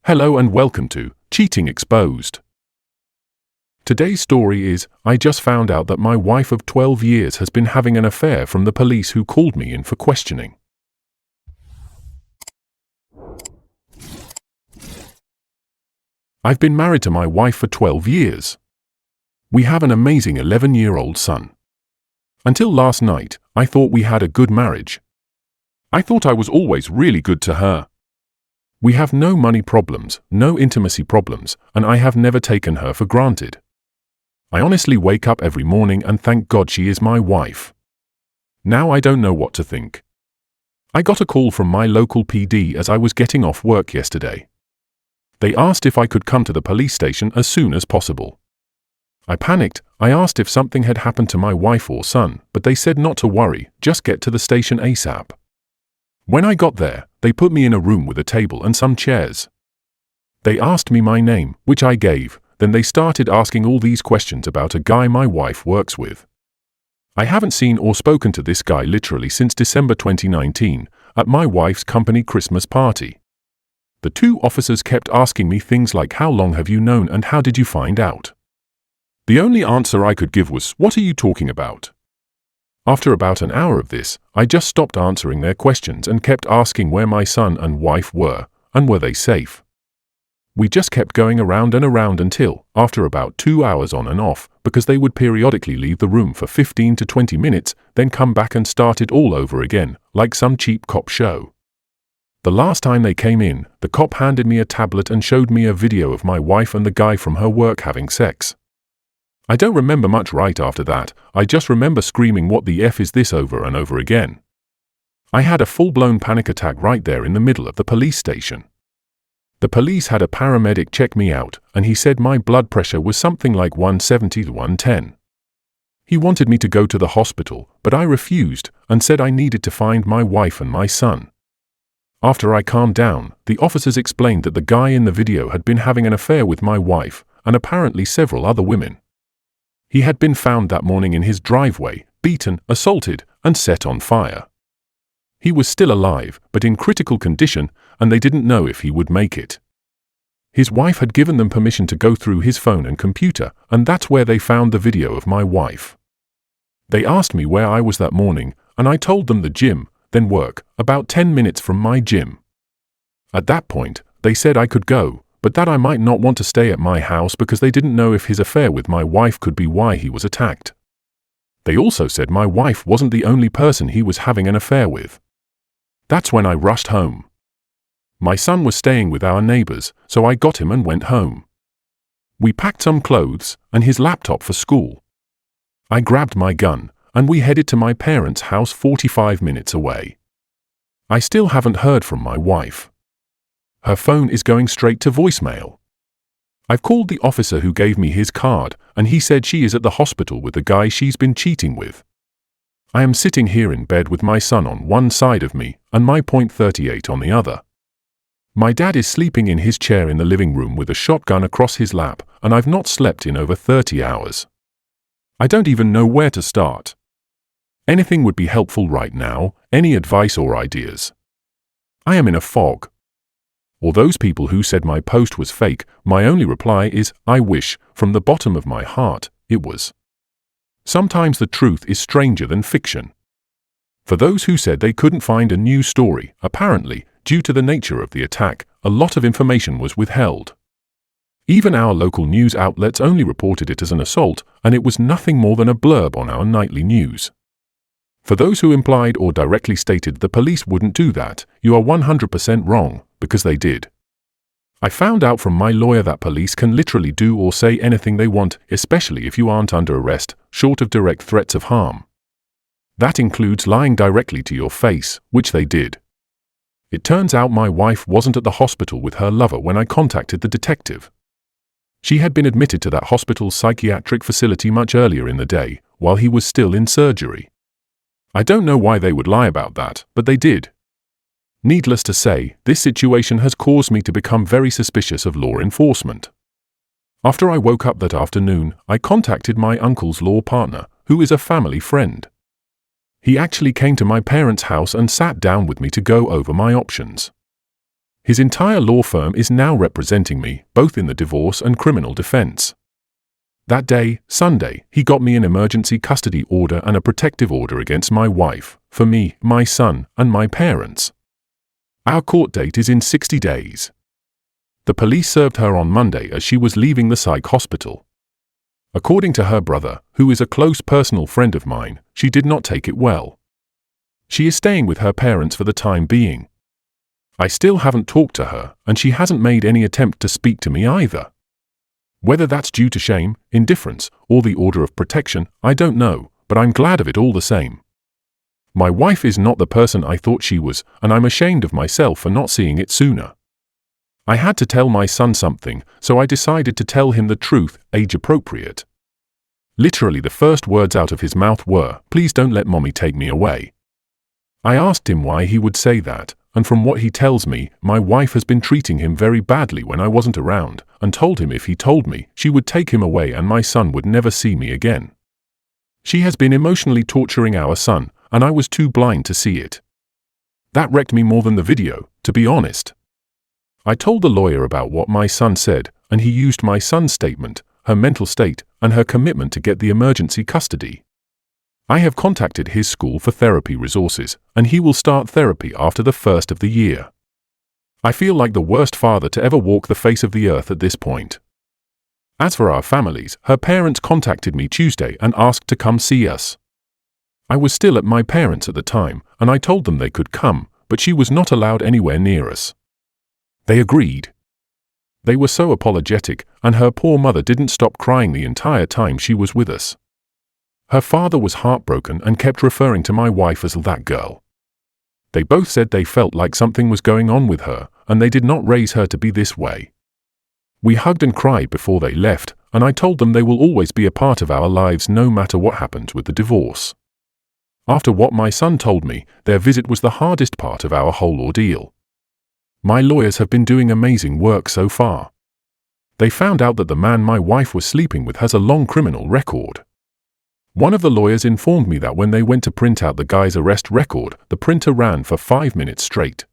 Hello and welcome to Cheating Exposed. Today's story is, I just found out that my wife of 12 years has been having an affair from the police who called me in for questioning. I've been married to my wife for 12 years. We have an amazing 11-year-old son. Until last night, I thought we had a good marriage. I thought I was always really good to her. We have no money problems, no intimacy problems, and I have never taken her for granted. I honestly wake up every morning and thank God she is my wife. Now I don't know what to think. I got a call from my local PD as I was getting off work yesterday. They asked if I could come to the police station as soon as possible. I panicked. I asked if something had happened to my wife or son, but they said not to worry, just get to the station ASAP. When I got there, they put me in a room with a table and some chairs. They asked me my name, which I gave, then they started asking all these questions about a guy my wife works with. I haven't seen or spoken to this guy literally since December 2019, at my wife's company Christmas party. The two officers kept asking me things like how long have you known and how did you find out? The only answer I could give was, what are you talking about? After about an hour of this, I just stopped answering their questions and kept asking where my son and wife were, and were they safe. We just kept going around and around until, after about 2 hours on and off, because they would periodically leave the room for 15 to 20 minutes, then come back and start it all over again, like some cheap cop show. The last time they came in, the cop handed me a tablet and showed me a video of my wife and the guy from her work having sex. I don't remember much right after that, I just remember screaming what the F is this over and over again. I had a full-blown panic attack right there in the middle of the police station. The police had a paramedic check me out, and he said my blood pressure was something like 170 to 110. He wanted me to go to the hospital, but I refused, and said I needed to find my wife and my son. After I calmed down, the officers explained that the guy in the video had been having an affair with my wife, and apparently several other women. He had been found that morning in his driveway, beaten, assaulted, and set on fire. He was still alive, but in critical condition, and they didn't know if he would make it. His wife had given them permission to go through his phone and computer, and that's where they found the video of my wife. They asked me where I was that morning, and I told them the gym, then work, about 10 minutes from my gym. At that point, they said I could go, but that I might not want to stay at my house because they didn't know if his affair with my wife could be why he was attacked. They also said my wife wasn't the only person he was having an affair with. That's when I rushed home. My son was staying with our neighbors, so I got him and went home. We packed some clothes and his laptop for school. I grabbed my gun, and we headed to my parents' house 45 minutes away. I still haven't heard from my wife. Her phone is going straight to voicemail. I've called the officer who gave me his card, and he said she is at the hospital with the guy she's been cheating with. I am sitting here in bed with my son on one side of me, and my .38 on the other. My dad is sleeping in his chair in the living room with a shotgun across his lap, and I've not slept in over 30 hours. I don't even know where to start. Anything would be helpful right now, any advice or ideas. I am in a fog. Or those people who said my post was fake, my only reply is, I wish, from the bottom of my heart, it was. Sometimes the truth is stranger than fiction. For those who said they couldn't find a news story, apparently, due to the nature of the attack, a lot of information was withheld. Even our local news outlets only reported it as an assault, and it was nothing more than a blurb on our nightly news. For those who implied or directly stated the police wouldn't do that, you are 100% wrong, because they did. I found out from my lawyer that police can literally do or say anything they want, especially if you aren't under arrest, short of direct threats of harm. That includes lying directly to your face, which they did. It turns out my wife wasn't at the hospital with her lover when I contacted the detective. She had been admitted to that hospital's psychiatric facility much earlier in the day, while he was still in surgery. I don't know why they would lie about that, but they did. Needless to say, this situation has caused me to become very suspicious of law enforcement. After I woke up that afternoon, I contacted my uncle's law partner, who is a family friend. He actually came to my parents' house and sat down with me to go over my options. His entire law firm is now representing me, both in the divorce and criminal defense. That day, Sunday, he got me an emergency custody order and a protective order against my wife, for me, my son, and my parents. Our court date is in 60 days. The police served her on Monday as she was leaving the psych hospital. According to her brother, who is a close personal friend of mine, she did not take it well. She is staying with her parents for the time being. I still haven't talked to her, and she hasn't made any attempt to speak to me either. Whether that's due to shame, indifference, or the order of protection, I don't know, but I'm glad of it all the same. My wife is not the person I thought she was, and I'm ashamed of myself for not seeing it sooner. I had to tell my son something, so I decided to tell him the truth, age appropriate. Literally the first words out of his mouth were, "Please don't let mommy take me away." I asked him why he would say that, and from what he tells me, my wife has been treating him very badly when I wasn't around, and told him if he told me, she would take him away and my son would never see me again. She has been emotionally torturing our son, and I was too blind to see it. That wrecked me more than the video, to be honest. I told the lawyer about what my son said, and he used my son's statement, her mental state, and her commitment to get the emergency custody. I have contacted his school for therapy resources, and he will start therapy after the first of the year. I feel like the worst father to ever walk the face of the earth at this point. As for our families, her parents contacted me Tuesday and asked to come see us. I was still at my parents' at the time, and I told them they could come, but she was not allowed anywhere near us. They agreed. They were so apologetic, and her poor mother didn't stop crying the entire time she was with us. Her father was heartbroken and kept referring to my wife as that girl. They both said they felt like something was going on with her, and they did not raise her to be this way. We hugged and cried before they left, and I told them they will always be a part of our lives no matter what happens with the divorce. After what my son told me, their visit was the hardest part of our whole ordeal. My lawyers have been doing amazing work so far. They found out that the man my wife was sleeping with has a long criminal record. One of the lawyers informed me that when they went to print out the guy's arrest record, the printer ran for 5 minutes straight.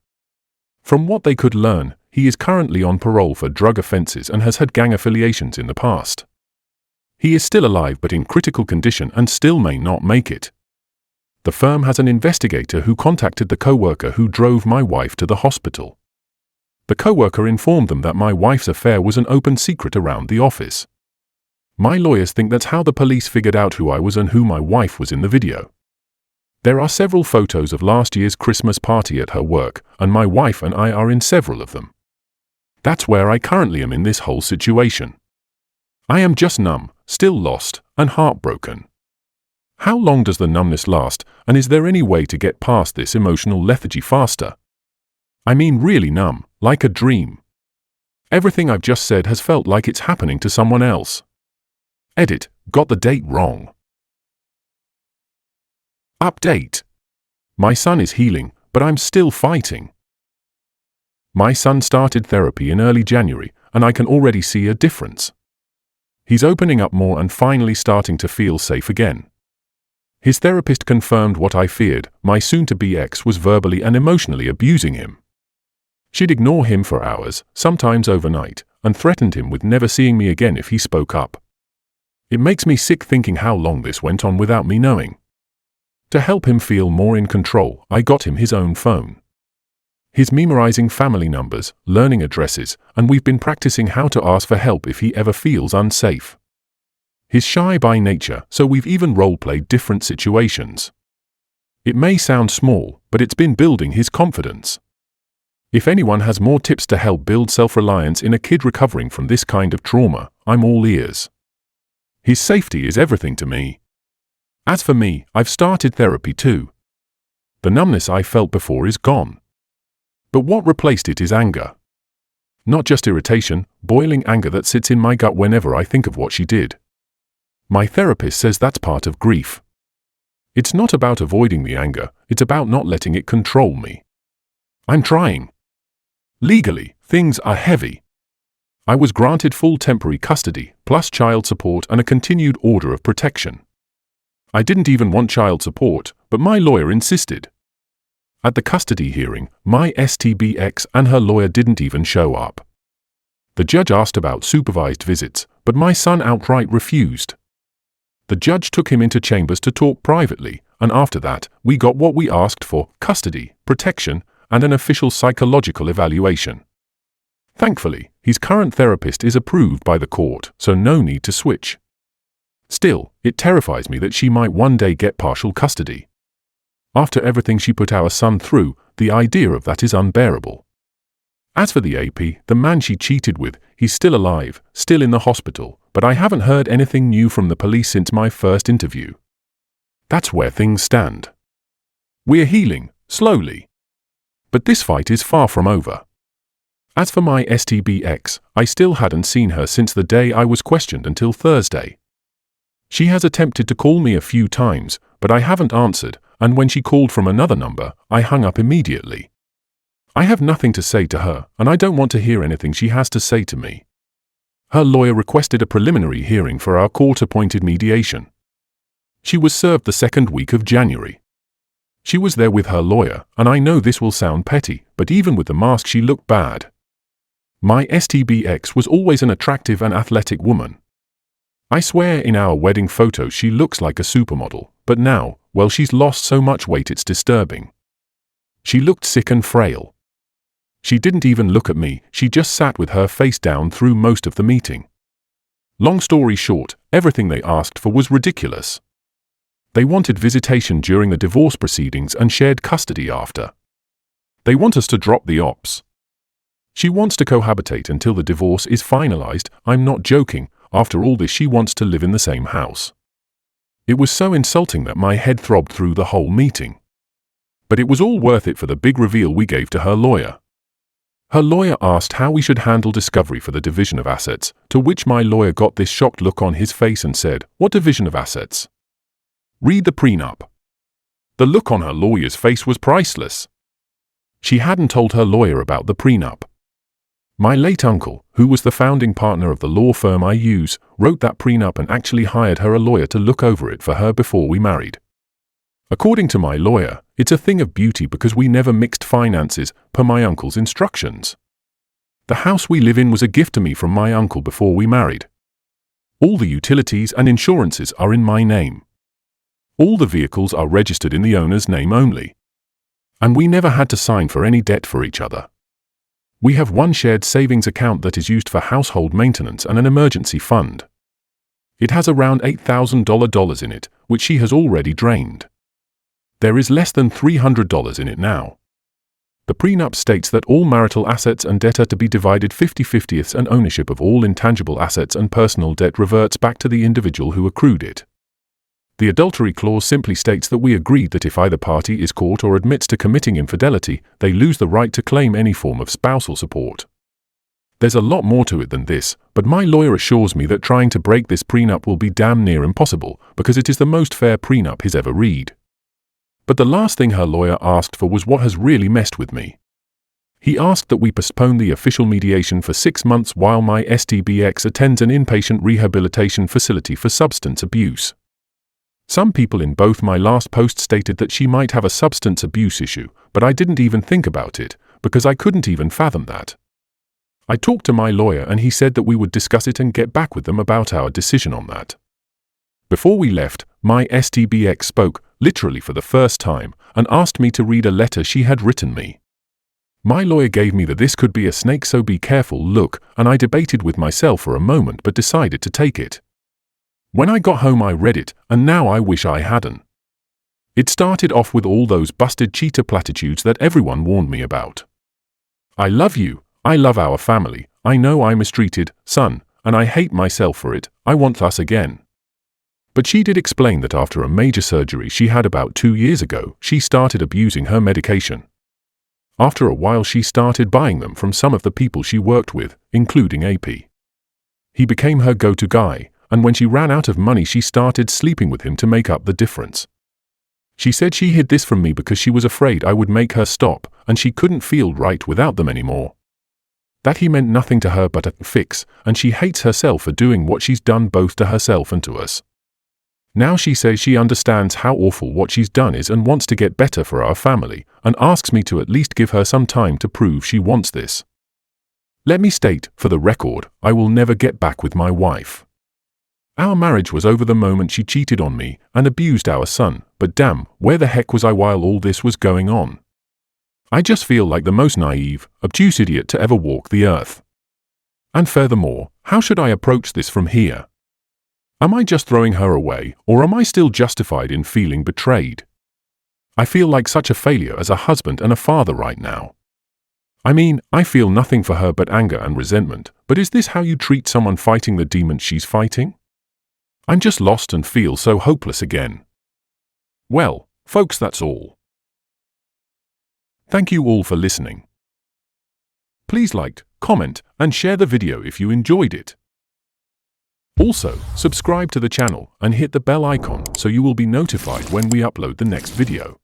From what they could learn, he is currently on parole for drug offenses and has had gang affiliations in the past. He is still alive but in critical condition and still may not make it. The firm has an investigator who contacted the co-worker who drove my wife to the hospital. The co-worker informed them that my wife's affair was an open secret around the office. My lawyers think that's how the police figured out who I was and who my wife was in the video. There are several photos of last year's Christmas party at her work, and my wife and I are in several of them. That's where I currently am in this whole situation. I am just numb, still lost, and heartbroken. How long does the numbness last, and is there any way to get past this emotional lethargy faster? I mean really numb, like a dream. Everything I've just said has felt like it's happening to someone else. Edit, got the date wrong. Update. My son is healing, but I'm still fighting. My son started therapy in early January, and I can already see a difference. He's opening up more and finally starting to feel safe again. His therapist confirmed what I feared, my soon-to-be ex was verbally and emotionally abusing him. She'd ignore him for hours, sometimes overnight, and threatened him with never seeing me again if he spoke up. It makes me sick thinking how long this went on without me knowing. To help him feel more in control, I got him his own phone. He's memorizing family numbers, learning addresses, and we've been practicing how to ask for help if he ever feels unsafe. He's shy by nature, so we've even role-played different situations. It may sound small, but it's been building his confidence. If anyone has more tips to help build self-reliance in a kid recovering from this kind of trauma, I'm all ears. His safety is everything to me. As for me, I've started therapy too. The numbness I felt before is gone. But what replaced it is anger. Not just irritation, boiling anger that sits in my gut whenever I think of what she did. My therapist says that's part of grief. It's not about avoiding the anger, it's about not letting it control me. I'm trying. Legally, things are heavy. I was granted full temporary custody, plus child support and a continued order of protection. I didn't even want child support, but my lawyer insisted. At the custody hearing, my STBX and her lawyer didn't even show up. The judge asked about supervised visits, but my son outright refused. The judge took him into chambers to talk privately, and after that, we got what we asked for: custody, protection, and an official psychological evaluation. Thankfully, his current therapist is approved by the court, so no need to switch. Still, it terrifies me that she might one day get partial custody. After everything she put our son through, the idea of that is unbearable. As for the AP, the man she cheated with, he's still alive, still in the hospital, but I haven't heard anything new from the police since my first interview. That's where things stand. We're healing, slowly. But this fight is far from over. As for my STBX, I still hadn't seen her since the day I was questioned until Thursday. She has attempted to call me a few times, but I haven't answered, and when she called from another number, I hung up immediately. I have nothing to say to her, and I don't want to hear anything she has to say to me. Her lawyer requested a preliminary hearing for our court-appointed mediation. She was served the second week of January. She was there with her lawyer, and I know this will sound petty, but even with the mask she looked bad. My STBX was always an attractive and athletic woman. I swear in our wedding photos she looks like a supermodel, but now, well, she's lost so much weight it's disturbing. She looked sick and frail. She didn't even look at me, she just sat with her face down through most of the meeting. Long story short, everything they asked for was ridiculous. They wanted visitation during the divorce proceedings and shared custody after. They want us to drop the ops. She wants to cohabitate until the divorce is finalized. I'm not joking. After all this, she wants to live in the same house. It was so insulting that my head throbbed through the whole meeting. But it was all worth it for the big reveal we gave to her lawyer. Her lawyer asked how we should handle discovery for the division of assets, to which my lawyer got this shocked look on his face and said, "What division of assets? Read the prenup." The look on her lawyer's face was priceless. She hadn't told her lawyer about the prenup. My late uncle, who was the founding partner of the law firm I use, wrote that prenup and actually hired her a lawyer to look over it for her before we married. According to my lawyer, it's a thing of beauty because we never mixed finances, per my uncle's instructions. The house we live in was a gift to me from my uncle before we married. All the utilities and insurances are in my name. All the vehicles are registered in the owner's name only. And we never had to sign for any debt for each other. We have one shared savings account that is used for household maintenance and an emergency fund. It has around $8,000 in it, which she has already drained. There is less than $300 in it now. The prenup states that all marital assets and debt are to be divided 50-50, and ownership of all intangible assets and personal debt reverts back to the individual who accrued it. The adultery clause simply states that we agreed that if either party is caught or admits to committing infidelity, they lose the right to claim any form of spousal support. There's a lot more to it than this, but my lawyer assures me that trying to break this prenup will be damn near impossible, because it is the most fair prenup he's ever read. But the last thing her lawyer asked for was what has really messed with me. He asked that we postpone the official mediation for 6 months while my STBX attends an inpatient rehabilitation facility for substance abuse. Some people in both my last posts stated that she might have a substance abuse issue, but I didn't even think about it, because I couldn't even fathom that. I talked to my lawyer and he said that we would discuss it and get back with them about our decision on that. Before we left, my STBX spoke, literally for the first time, and asked me to read a letter she had written me. My lawyer gave me the "this could be a snake so be careful" look, and I debated with myself for a moment but decided to take it. When I got home I read it, and now I wish I hadn't. It started off with all those busted cheater platitudes that everyone warned me about. I love you, I love our family, I know I mistreated, son, and I hate myself for it, I want us again. But she did explain that after a major surgery she had about 2 years ago, she started abusing her medication. After a while she started buying them from some of the people she worked with, including AP. He became her go-to guy, and when she ran out of money she started sleeping with him to make up the difference. She said she hid this from me because she was afraid I would make her stop, and she couldn't feel right without them anymore. That he meant nothing to her but a fix, and she hates herself for doing what she's done both to herself and to us. Now she says she understands how awful what she's done is and wants to get better for our family, and asks me to at least give her some time to prove she wants this. Let me state, for the record, I will never get back with my wife. Our marriage was over the moment she cheated on me and abused our son, but damn, where the heck was I while all this was going on? I just feel like the most naive, obtuse idiot to ever walk the earth. And furthermore, how should I approach this from here? Am I just throwing her away, or am I still justified in feeling betrayed? I feel like such a failure as a husband and a father right now. I mean, I feel nothing for her but anger and resentment, but is this how you treat someone fighting the demons she's fighting? I'm just lost and feel so hopeless again. Well, folks, that's all. Thank you all for listening. Please like, comment, and share the video if you enjoyed it. Also, subscribe to the channel and hit the bell icon so you will be notified when we upload the next video.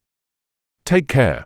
Take care.